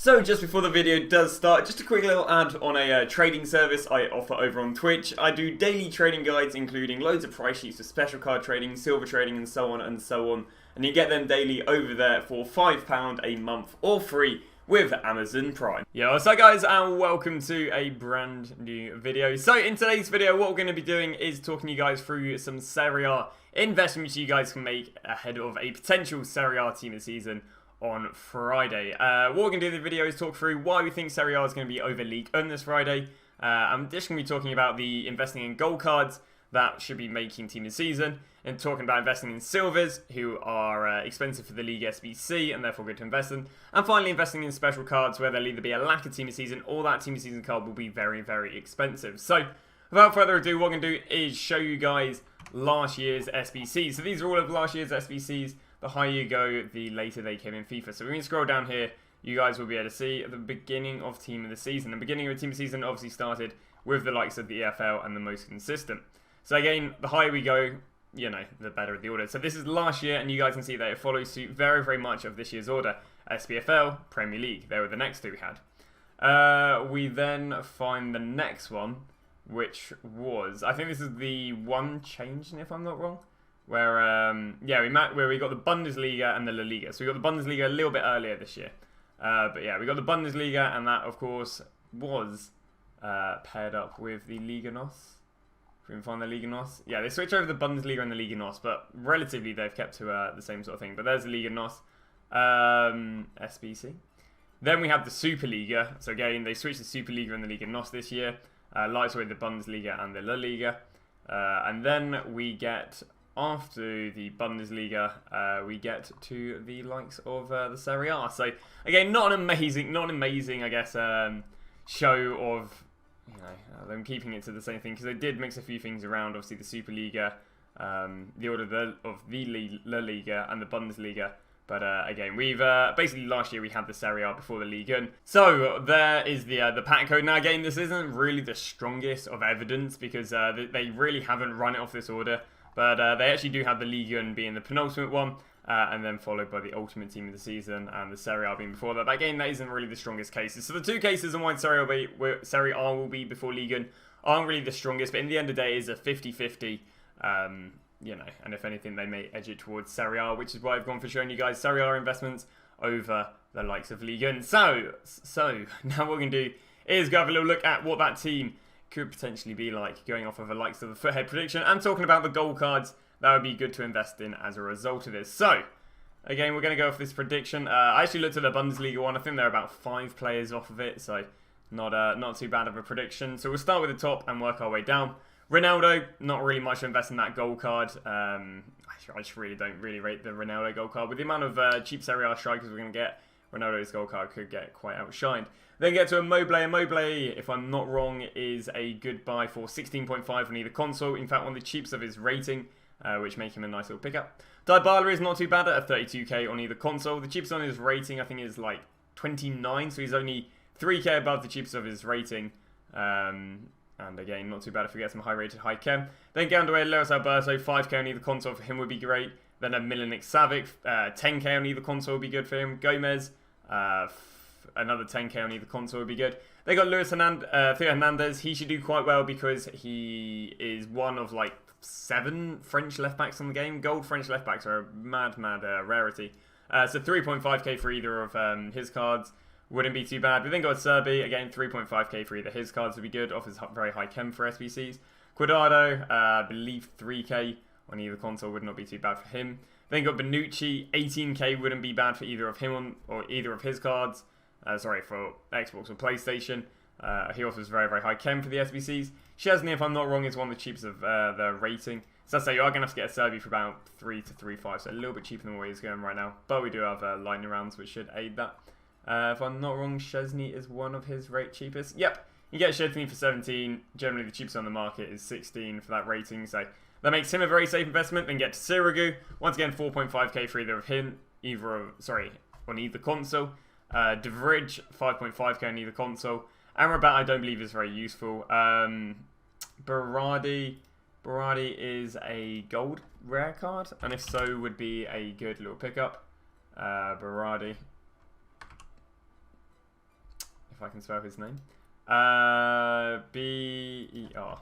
So just before the video does start, just a quick little ad on a trading service I offer over on Twitch. I do daily trading guides including loads of price sheets for special card trading, silver trading and so on and so on. And you get them daily over there for £5 a month or free with Amazon Prime. Yo, what's up guys and welcome to a brand new video. So in today's video what we're going to be doing is talking you guys through some Serie A investments you guys can make ahead of a potential Serie A team of the season on Friday. What we're going to do in the video is talk through why we think Serie A is going to be over League on this Friday. I'm just going to be talking about the investing in gold cards that should be making team of the season, and talking about investing in silvers who are expensive for the League SBC and therefore good to invest in, and finally investing in special cards where there'll either be a lack of team of the season or that team of the season card will be very, very expensive. So without further ado, what I'm going to do is show you guys last year's SBCs. So these are all of last year's SBCs. The higher you go, the later they came in FIFA. So when you scroll down here, you guys will be able to see at the beginning of team of the season. The beginning of the team of the season obviously started with the likes of the EFL and the most consistent. So again, the higher we go, you know, the better the order. So this is last year, and you guys can see that it follows suit very, very much of this year's order. SPFL, Premier League. They were the next two we had. We then find the next one, which was, I think this is the one change, if I'm not wrong. Where we got the Bundesliga and the La Liga. So we got the Bundesliga a little bit earlier this year. But yeah, we got the Bundesliga, and that of course was paired up with the Liga NOS. If we can find the Liga NOS. Yeah, they switched over the Bundesliga and the Liga NOS, but relatively they've kept to the same sort of thing. But there's the Liga NOS. SBC. Then we have the Superliga. So again, they switched the Superliga and the Liga NOS this year. Lights away the Bundesliga and the La Liga. And then we get, after the Bundesliga, we get to the likes of the Serie A. So again, not an amazing, I guess, show of, you know, them keeping it to the same thing, because they did mix a few things around. Obviously, the Superliga, the order of the La Liga and the Bundesliga. But again, we've basically last year we had the Serie A before the Ligue 1. So there is the pack code. Now again, this isn't really the strongest of evidence because they really haven't run it off this order. But they actually do have the Ligue 1 being the penultimate one, and then followed by the ultimate team of the season and the Serie A being before that. But again, that isn't really the strongest cases. So the two cases on why Serie A will be before Ligue 1 aren't really the strongest. But in the end of the day, it is a 50-50. You know, and if anything, they may edge it towards Serie A, which is why I've gone for showing you guys Serie A investments over the likes of Ligue 1. So now what we're going to do is go have a little look at what that team could potentially be like, going off of the likes of the Foothead prediction and talking about the gold cards that would be good to invest in as a result of this. So again, we're going to go off this prediction. I actually looked at the Bundesliga one. I think they're about 5 players off of it, so not too bad of a prediction. So we'll start with the top and work our way down. Ronaldo, not really much to invest in that gold card. I just really don't rate the Ronaldo gold card. With the amount of cheap Serie A strikers we're going to get, Ronaldo's gold card could get quite outshined. Then get to Immobile. Immobile, if I'm not wrong, is a good buy for 16.5 on either console. In fact, one of the cheapest of his rating, which make him a nice little pickup. Dybala is not too bad at a 32k on either console. The cheapest on his rating, I think, is like 29, so he's only 3k above the cheapest of his rating. And again, not too bad if we get some high-rated high chem. Then get underway Lewis Alberto, 5k on either console for him would be great. Then a Millionaire Savic, 10k on either console would be good for him. Gomez, another 10k on either console would be good. They got Theo Hernandez. He should do quite well because he is one of like 7 French left-backs on the game. Gold French left-backs are a mad rarity. So 3.5k for either of his cards wouldn't be too bad. We then got Serbi, again 3.5k for either his cards would be good. Offers very high chem for SBCs. Cuadrado, I believe 3k on either console would not be too bad for him. Then got Bonucci, 18k wouldn't be bad for either of him or either of his cards. Sorry, for Xbox or PlayStation. He offers very high chem for the SBCs. Szczesny, if I'm not wrong, is one of the cheapest of the rating. So I'd say you are going to have to get a Serbi for about 3 to 3.5, so a little bit cheaper than where he's going right now. But we do have lightning rounds, which should aid that. If I'm not wrong, Szczesny is one of his rate cheapest. Yep, you get Szczesny for 17. Generally, the cheapest on the market is 16 for that rating, so that makes him a very safe investment. Then get to Sirigu. Once again, 4.5k for either of him, on either console. De Vrij, 5.5k on either console. Amrabat, I don't believe is very useful. Berardi is a gold rare card, and if so, would be a good little pickup. Berardi. if I can spell his name. B-E-R.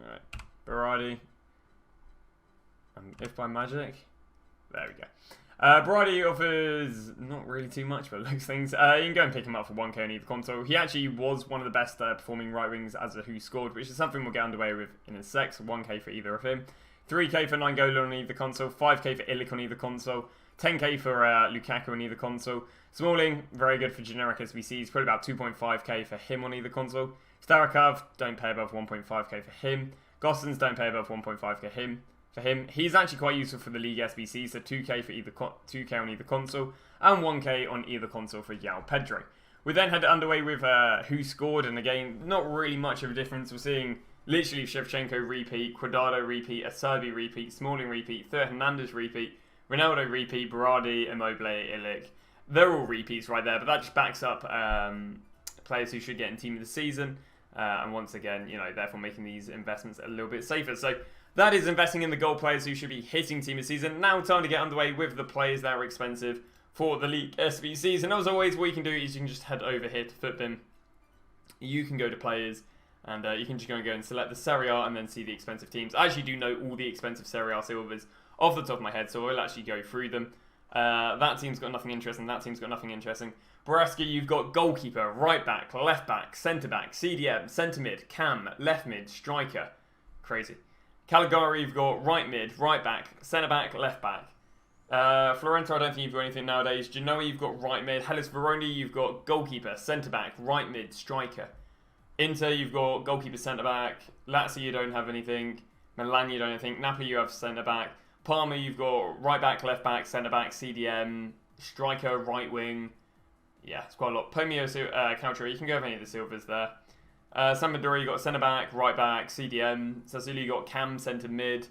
Alright. Berardi. And if by magic. There we go. Berardi offers not really too much, but looks things. You can go and pick him up for 1k on either console. He actually was one of the best performing right wings as a who scored, which is something we'll get underway with in a sec. So 1k for either of him. 3k for Nainggolan on either console. 5k for Illich on either console. 10k for Lukaku on either console. Smalling, very good for generic SBCs. Probably about 2.5k for him on either console. Starakov, don't pay above 1.5k for him. Gossens, don't pay above 1.5k for him. He's actually quite useful for the league SBC, so 2k for either 2k on either console and 1k on either console for João Pedro. We then had underway with who scored, and again, not really much of a difference. We're seeing literally Shevchenko repeat, Cuadrado repeat, Acerbi repeat, Smalling repeat, Theo Hernandez repeat, Ronaldo repeat, Berardi, Immobile, Illich. They're all repeats right there, but that just backs up players who should get in team of the season. And once again, you know, therefore making these investments a little bit safer. So that is investing in the goal players who should be hitting team of the season. Now time to get underway with the players that are expensive for the league SBCs. And as always, what you can do is you can just head over here to FootBin. You can go to players, and you can just go and select the Serie A and then see the expensive teams. I actually do know all the expensive Serie A silvers off the top of my head, so I'll actually go through them. That team's got nothing interesting. That team's got nothing interesting. Boraski, you've got goalkeeper, right back, left back, centre back, CDM, centre mid, cam, left mid, striker. Crazy. Caligari, you've got right mid, right back, centre back, left back. Florento, I don't think you've got anything nowadays. Genoa, you've got right mid. Hellas Verona, you've got goalkeeper, centre back, right mid, striker. Inter, you've got goalkeeper, centre back. Lazio, you don't have anything. Milan, you don't have anything. Napoli, you have centre back. Parma, you've got right back, left back, centre back, CDM, striker, right wing. Yeah, it's quite a lot. Pomio, Calcio, you can go with any of the silvers there. Sampdoria, you got centre back, right back, CDM. Sassuolo, you got cam, centre mid.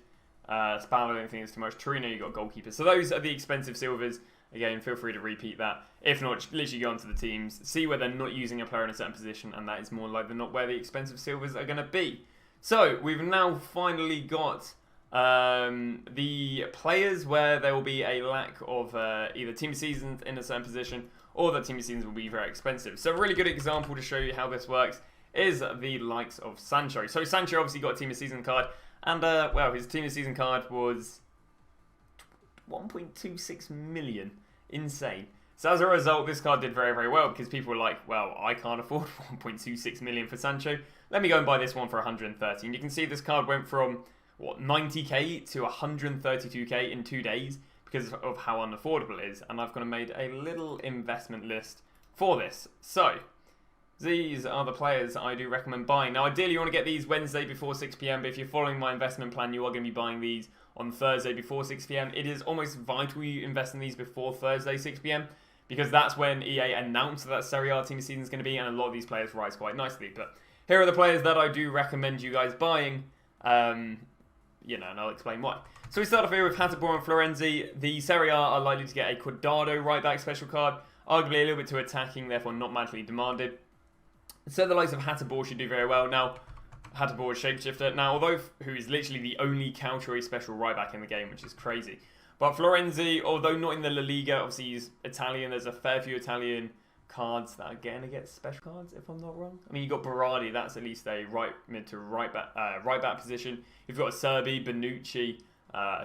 Spal, I don't think it's too much. Torino, you got goalkeeper. So those are the expensive silvers. Again, feel free to repeat that. If not, just literally go onto the teams, see where they're not using a player in a certain position, and that is more likely than not where the expensive silvers are going to be. So we've now finally got the players where there will be a lack of either team seasons in a certain position, or that team seasons will be very expensive. So a really good example to show you how this works is the likes of Sancho. So Sancho obviously got a team of season card, and well, his team of season card was 1.26 million. Insane. So as a result, this card did very, very well because people were like, well, I can't afford 1.26 million for Sancho. Let me go and buy this one for 130. And you can see this card went from, what, 90k to 132k in 2 days because of how unaffordable it is. And I've gone and made a little investment list for this. So these are the players I do recommend buying. Now, ideally, you want to get these Wednesday before 6 p.m. But if you're following my investment plan, you are going to be buying these on Thursday before 6 p.m. It is almost vital you invest in these before Thursday 6 p.m. because that's when EA announced that Serie A team season is going to be, and a lot of these players rise quite nicely. But here are the players that I do recommend you guys buying, you know, and I'll explain why. So we start off here with Hateboer and Florenzi. The Serie A are likely to get a Cuadrado right back special card, arguably a little bit too attacking, therefore not madly demanded. So the likes of Hateboer should do very well. Now, Hateboer is shapeshifter. Now, although who is literally the only Calcio special right back in the game, which is crazy. But Florenzi, although not in the La Liga, obviously he's Italian. There's a fair few Italian cards that are going to get special cards, if I'm not wrong. I mean, you got Berardi, that's at least a right mid to right back position. You've got Acerbi, Bonucci,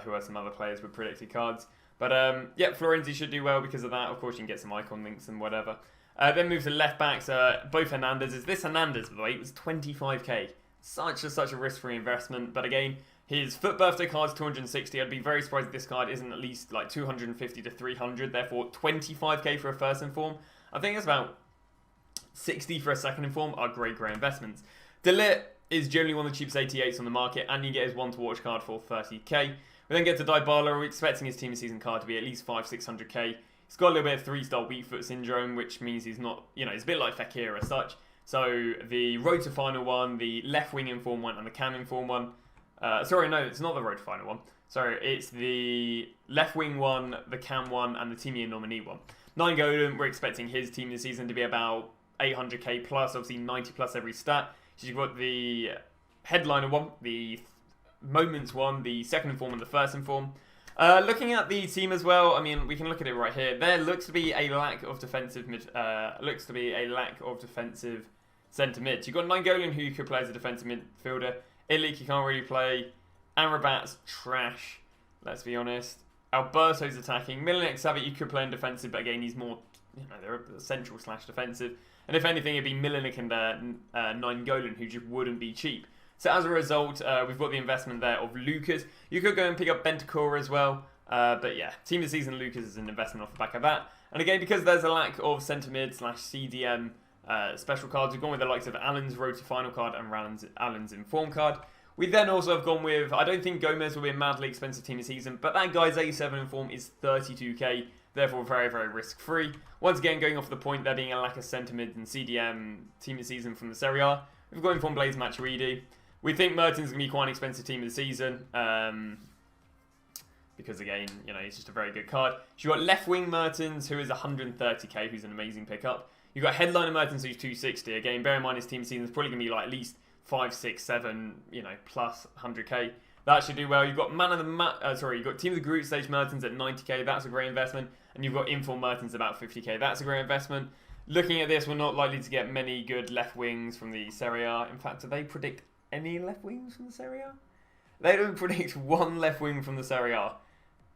who are some other players with predicted cards. But yeah, Florenzi should do well because of that. Of course, you can get some icon links and whatever. Then move to left backs. Both Hernandez. This Hernandez, by the way, it was 25k. Such a risk-free investment. But again, his FUT birthday card's 260. I'd be very surprised if this card isn't at least like 250 to 300. Therefore, 25k for a first inform. I think it's about 60 for a second inform are great investments. De Ligt is generally one of the cheapest 88s on the market, and you get his one-to-watch card for 30k. We then get to Dybala. We're expecting his team season card to be at least 500-600k. He's got a little bit of 3-star weak foot syndrome, which means he's not, you know, he's a bit like Fekir as such. So the road to final one, the left wing inform one, and the cam inform one. Sorry, no, it's not the road to final one. Sorry, it's the left wing one, the cam one, and the team year nominee one. Nainggolan, we're expecting his team this season to be about 800k plus, obviously 90 plus every stat. So you've got the headliner one, the moments one, the second inform, and the first inform. Looking at the team as well, I mean, we can look at it right here. There looks to be a lack of defensive centre mids. You've got Nainggolan, who you could play as a defensive midfielder. Illich, you can't really play. Amrabat's trash, let's be honest. Alberto's attacking. Millionaire, you could play in defensive, but again, he's more, they're central / defensive. And if anything, it'd be Millionaire and Nainggolan, who just wouldn't be cheap. So as a result, we've got the investment there of Lucas. You could go and pick up Bentancur as well. But yeah, team of the season Lucas is an investment off the back of that. And again, because there's a lack of centre mid / CDM special cards, we've gone with the likes of Allen's Road to Final card and Allen's Inform card. We then also have gone with, I don't think Gomez will be a madly expensive team of the season, but that guy's 87 Inform is 32k, therefore very, very risk-free. Once again, going off the point, there being a lack of centre mid and CDM team of the season from the Serie A, we've gone from Blaise Matuidi. We think Mertens going to be quite an expensive team of the season. Because again, he's just a very good card. So you've got left wing Mertens, who is 130k, who's an amazing pickup. You've got headliner Mertens, who's 260. Again, bear in mind his team season is probably going to be like at least 5, 6, 7, plus 100k. That should do well. You've got you've got team of the group stage Mertens at 90k. That's a great investment. And you've got Inform Mertens about 50k. That's a great investment. Looking at this, we're not likely to get many good left wings from the Serie A. In fact, do they predict any left wings from the Serie A? They don't predict one left wing from the Serie A,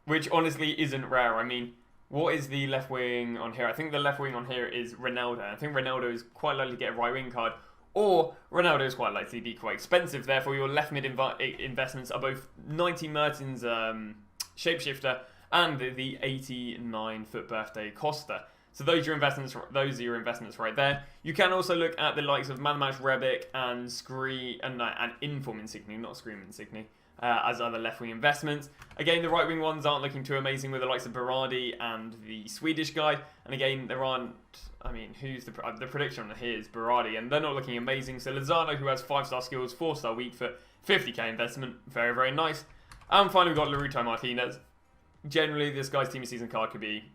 which honestly isn't rare. I mean, what is the left wing on here? I think the left wing on here is Ronaldo. I think Ronaldo is quite likely to get a right wing card, or Ronaldo is quite likely to be quite expensive. Therefore, your left mid investments are both 90 Mertens Shapeshifter and the 89 foot birthday Costa. So those are your investments right there. You can also look at the likes of Manamash Rebic and Inform Insigne, not Scream Insigne, as other left wing investments. Again, the right wing ones aren't looking too amazing with the likes of Berardi and the Swedish guy. And again, there aren't. I mean, who's the prediction on here is Berardi, and they're not looking amazing. So Lozano, who has 5-star skills, 4-star weak foot, 50k investment, very, very nice. And finally, we've got Lautaro Martinez. Generally, this guy's team of season card could be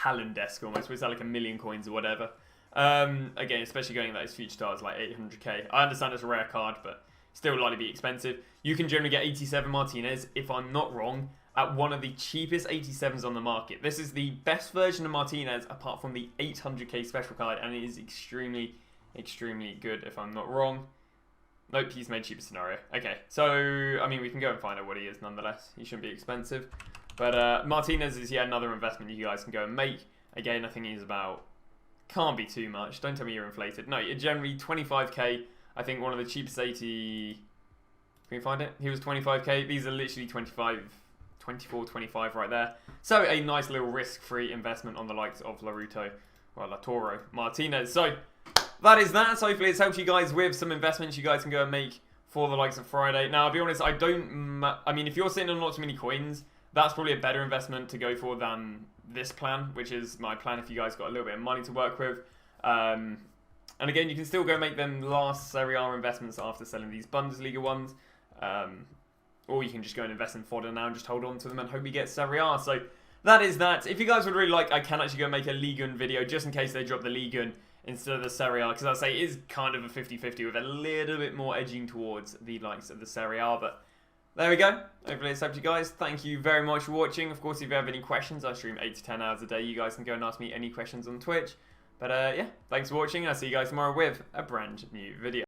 Haaland-esque almost, with like 1 million coins or whatever. Again, especially going like his future stars like 800k. I understand it's a rare card, but still likely to be expensive. You can generally get 87 Martinez, if I'm not wrong, at one of the cheapest 87s on the market. This is the best version of Martinez apart from the 800k special card, and it is extremely, extremely good, if I'm not wrong. Nope, he's made cheaper scenario. Okay, so, I mean, we can go and find out what he is nonetheless. He shouldn't be expensive. But Martinez is yet another investment you guys can go and make. Again, I think he's about, can't be too much. Don't tell me you're inflated. No, you're generally 25k. I think one of the cheapest 80, can you find it? He was 25k. These are literally 24, 25 right there. So a nice little risk-free investment on the likes of Lautaro Martinez. So that is that. So hopefully it's helped you guys with some investments you guys can go and make for the likes of Friday. Now, I'll be honest, I mean, if you're sitting on not too many coins, that's probably a better investment to go for than this plan, which is my plan if you guys got a little bit of money to work with. And again, you can still go make them last Serie A investments after selling these Bundesliga ones. Or you can just go and invest in fodder now and just hold on to them and hope you get Serie A. So that is that. If you guys would really like, I can actually go make a Ligue 1 video just in case they drop the Ligue 1 instead of the Serie A. Because I'd say it is kind of a 50-50 with a little bit more edging towards the likes of the Serie A. But there we go. Hopefully it's helped you guys. Thank you very much for watching. Of course, if you have any questions, I stream 8 to 10 hours a day. You guys can go and ask me any questions on Twitch. But yeah, thanks for watching. I'll see you guys tomorrow with a brand new video.